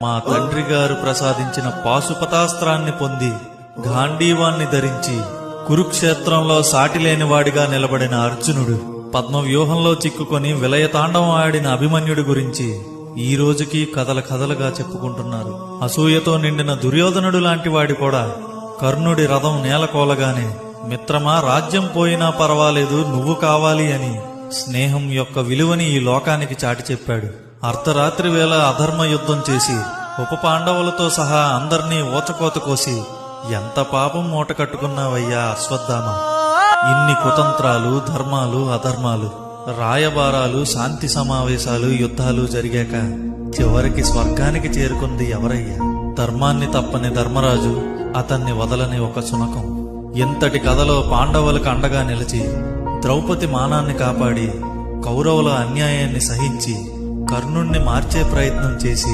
మా తండ్రి గారు ప్రసాదించిన పాశుపతాస్త్రాన్ని పొంది గాంధీవాన్ని ధరించి కురుక్షేత్రంలో సాటిలేనివాడిగా నిలబడిన అర్జునుడు, పద్మవ్యూహంలో చిక్కుకొని విలయతాండవం ఆడిన అభిమన్యుడి గురించి ఈ రోజుకి కథలుగా చెప్పుకుంటున్నారు. అసూయతో నిండిన దుర్యోధనుడు లాంటి వాడి కూడా కర్ణుడి రథం నేలకోలగానే, మిత్రమా రాజ్యం పోయినా పర్వాలేదు నువ్వు కావాలి అని స్నేహం యొక్క విలువని ఈ లోకానికి చాటి చెప్పాడు. అర్ధరాత్రి వేళ అధర్మ యుద్ధం చేసి ఉప పాండవులతో సహా అందర్నీ ఓచకోత కోసి ఎంత పాపం మూట కట్టుకున్నావయ్యా అశ్వత్థామ. ఇన్ని కుతంత్రాలు, ధర్మాలు, అధర్మాలు, రాయబారాలు, శాంతి సమావేశాలు, యుద్ధాలు జరిగాక చివరికి స్వర్గానికి చేరుకుంది ఎవరయ్యా? ధర్మాన్ని తప్పని ధర్మరాజు, అతన్ని వదలని ఒక శునకం. ఎంతటి కథలో పాండవులకు అండగా నిలిచి ద్రౌపది మానాన్ని కాపాడి కౌరవుల అన్యాయాన్ని సహించి కర్ణుణ్ణి మార్చే ప్రయత్నం చేసి